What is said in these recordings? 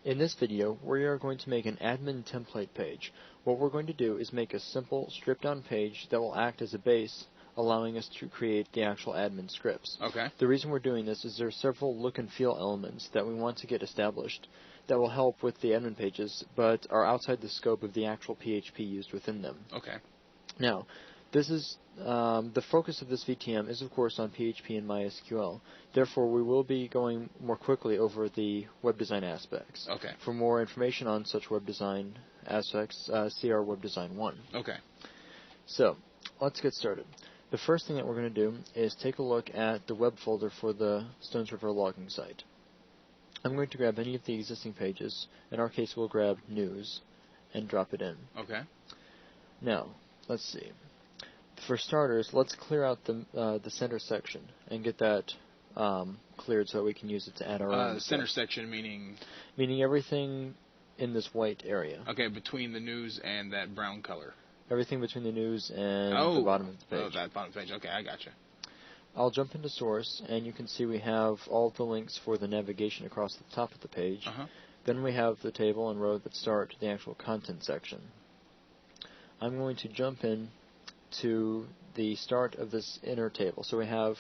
In this video, we are going to make an admin template page. What we're going to do is make a simple stripped-down page that will act as a base, allowing us to create the actual admin scripts. Okay. The reason we're doing this is there are several look and feel elements that we want to get established that will help with the admin pages, but are outside the scope of the actual PHP used within them. Okay. Now, this is the focus of this VTM is, of course, on PHP and MySQL. Therefore, we will be going more quickly over the web design aspects. Okay. For more information on such web design aspects, see our Web Design 1. Okay. So, let's get started. The first thing that we're going to do is take a look at the web folder for the Stones River logging site. I'm going to grab any of the existing pages. In our case, we'll grab News and drop it in. Okay. Now, let's see. For starters, let's clear out the center section and get that cleared so that we can use it to add our own. The center section meaning? Meaning everything in this white area. Okay, between the news and that brown color. Everything between the news and the bottom of the page. Oh, that bottom page. Okay, I gotcha. I'll jump into source, and you can see we have all the links for the navigation across the top of the page. Then we have the table and row that start the actual content section. I'm going to jump in to the start of this inner table. So we have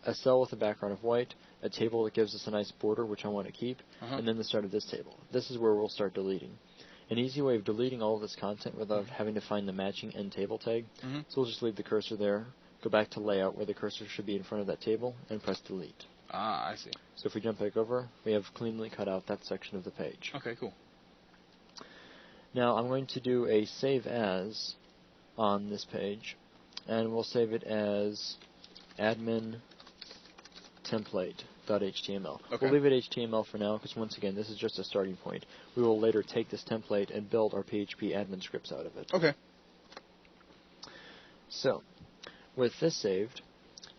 a cell with a background of white, a table that gives us a nice border, which I want to keep, and then the start of this table. This is where we'll start deleting. An easy way of deleting all of this content without having to find the matching end table tag, so we'll just leave the cursor there, go back to layout where the cursor should be in front of that table, and press delete. Ah, I see. So if we jump back over, we have cleanly cut out that section of the page. Okay, cool. Now I'm going to do a save as on this page, and we'll save it as admin template.html. Okay. We'll leave it HTML for now because, once again, this is just a starting point. We will later take this template and build our PHP admin scripts out of it. Okay. So, with this saved,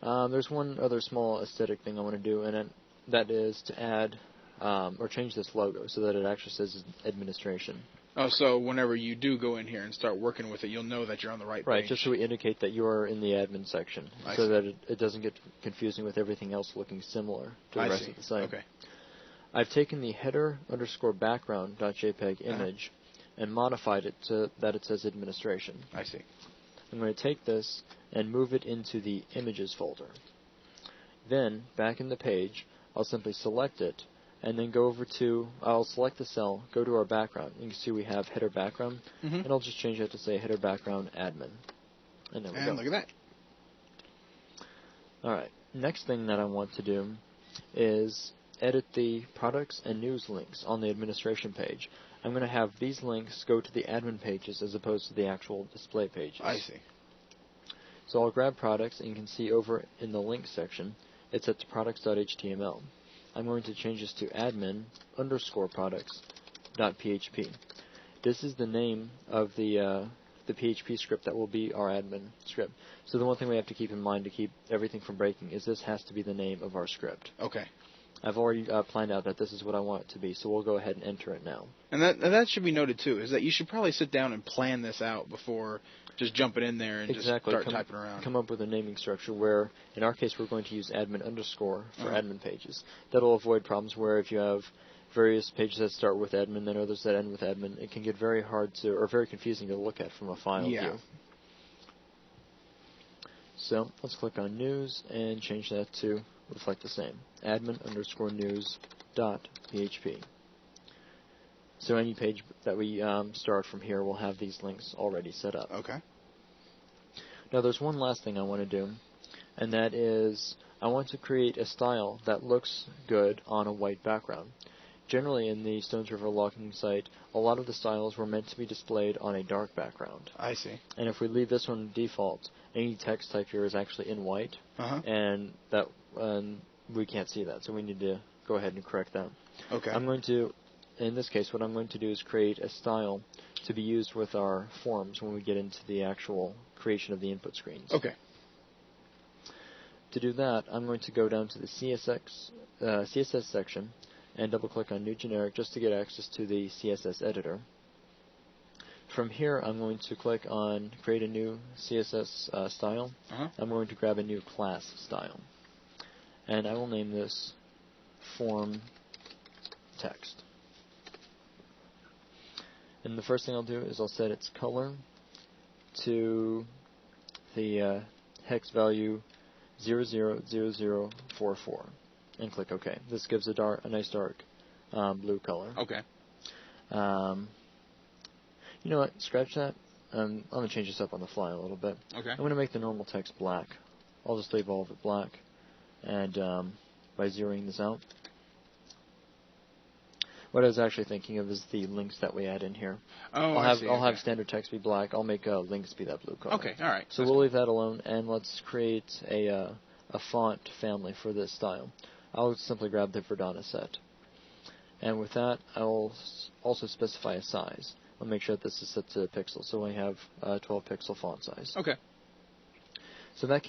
there's one other small aesthetic thing I want to do, and that is to add or change this logo so that it actually says administration. Oh, so whenever you do go in here and start working with it, you'll know that you're on the right page. Right, just so we indicate that you are in the admin section, so that it doesn't get confusing with everything else looking similar to the rest of the site. Okay. I've taken the header_background.jpg image and modified it so that it says administration. I see. I'm going to take this and move it into the images folder. Then, back in the page, I'll simply select it, and then go over to, I'll select the cell, go to our background. You can see we have header background, and I'll just change that to say header background admin. And there we go. And look at that. Alright, next thing that I want to do is edit the products and news links on the administration page. I'm going to have these links go to the admin pages as opposed to the actual display pages. I see. So I'll grab products, and you can see over in the links section, it's at products.html. I'm going to change this to admin_products.php. This is the name of the PHP script that will be our admin script. So the one thing we have to keep in mind to keep everything from breaking is this has to be the name of our script. Okay. I've already planned out that this is what I want it to be, so we'll go ahead and enter it now. And that should be noted too, is that you should probably sit down and plan this out before just jumping in there and just start typing around. Come up with a naming structure where, in our case, we're going to use admin_ for admin pages. That'll avoid problems where if you have various pages that start with admin and others that end with admin, it can get very hard to, or very confusing to look at from a file view. So let's click on news and change that to reflect the same. admin_news.php. So any page that we start from here will have these links already set up. Okay. Now there's one last thing I want to do, and that is I want to create a style that looks good on a white background. Generally in the Stones River logging site, a lot of the styles were meant to be displayed on a dark background. I see. And if we leave this one default, any text type here is actually in white, and that we can't see that, so we need to go ahead and correct that. Okay. In this case, what I'm going to do is create a style to be used with our forms when we get into the actual creation of the input screens. Okay. To do that, I'm going to go down to the CSS section and double-click on New Generic just to get access to the CSS editor. From here, I'm going to click on Create a New CSS Style. I'm going to grab a new class style. And I will name this Form Text. And the first thing I'll do is I'll set its color to the hex value 000044 and click OK. This gives a nice dark blue color. Okay. You know what? Scratch that. I'm going to change this up on the fly a little bit. Okay. I'm going to make the normal text black. I'll just leave all of it black. And by zeroing this out, what I was actually thinking of is the links that we add in here. Oh, I'll have standard text be black. I'll make links be that blue color. Okay, all right. So we'll leave that alone, and let's create a font family for this style. I'll simply grab the Verdana set. And with that, I'll also specify a size. I'll make sure that this is set to pixels, so I have 12 pixel font size. Okay. So that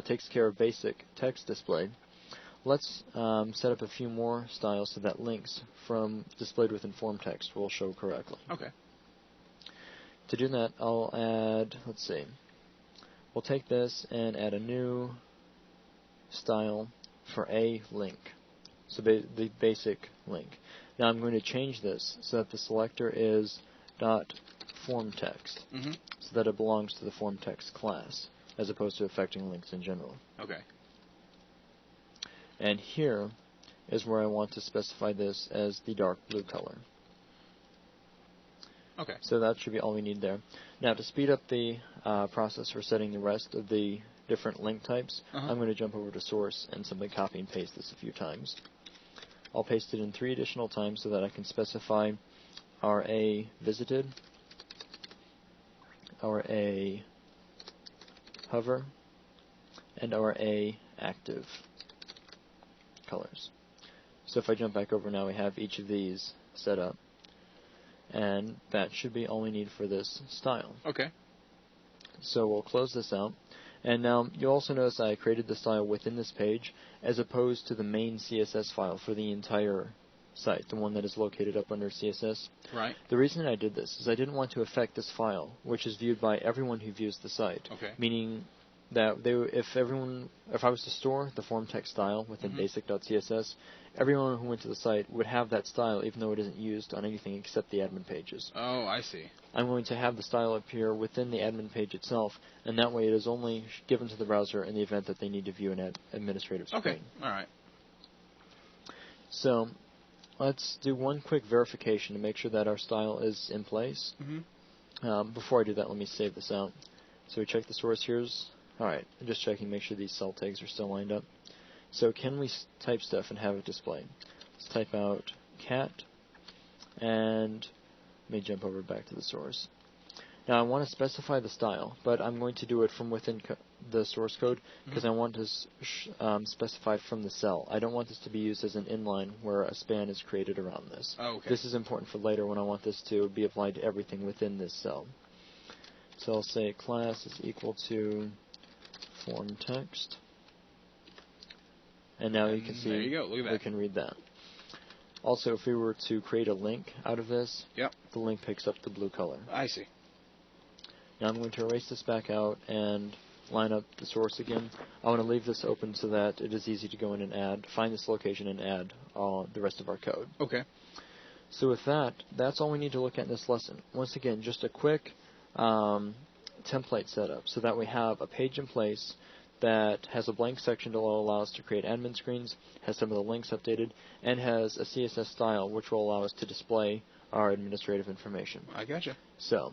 takes care of basic text display. Let's set up a few more styles so that links from displayed within form text will show correctly. Okay. To do that, I'll add, let's see, we'll take this and add a new style for a link. So the basic link. Now I'm going to change this so that the selector is .form text, so that it belongs to the form text class, as opposed to affecting links in general. Okay. And here is where I want to specify this as the dark blue color. Okay. So that should be all we need there. Now to speed up the process for setting the rest of the different link types, I'm going to jump over to source and simply copy and paste this a few times. I'll paste it in 3 additional times so that I can specify our A visited, our A hover, and our A active colors. So if I jump back over now, we have each of these set up. And that should be all we need for this style. Okay. So we'll close this out. And now you'll also notice I created the style within this page as opposed to the main CSS file for the entire site, the one that is located up under CSS. Right. The reason I did this is I didn't want to affect this file, which is viewed by everyone who views the site. Okay. Meaning that if I was to store the form text style within basic.css, everyone who went to the site would have that style even though it isn't used on anything except the admin pages. Oh, I see. I'm going to have the style appear within the admin page itself, and that way it is only given to the browser in the event that they need to view an administrative screen. Okay, all right. So let's do one quick verification to make sure that our style is in place. Before I do that, let me save this out. So we check the source here's. Alright, I'm just checking, make sure these cell tags are still lined up. So can we type stuff and have it display? Let's type out cat, and let me jump over back to the source. Now I want to specify the style, but I'm going to do it from within the source code because I want to specify from the cell. I don't want this to be used as an inline where a span is created around this. Oh, okay. This is important for later when I want this to be applied to everything within this cell. So I'll say class is equal to form text, and now you can see there you go. Look at that. we can read that. Also, if we were to create a link out of this, the link picks up the blue color. I see. Now I'm going to erase this back out and line up the source again. I want to leave this open so that it is easy to go in and find this location and add the rest of our code. Okay. So with that, that's all we need to look at in this lesson. Once again, just a quick template setup so that we have a page in place that has a blank section to allow us to create admin screens, has some of the links updated, and has a CSS style which will allow us to display our administrative information. I gotcha. So,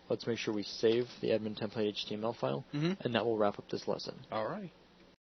let's make sure we save the admin template HTML file, and that will wrap up this lesson. All right.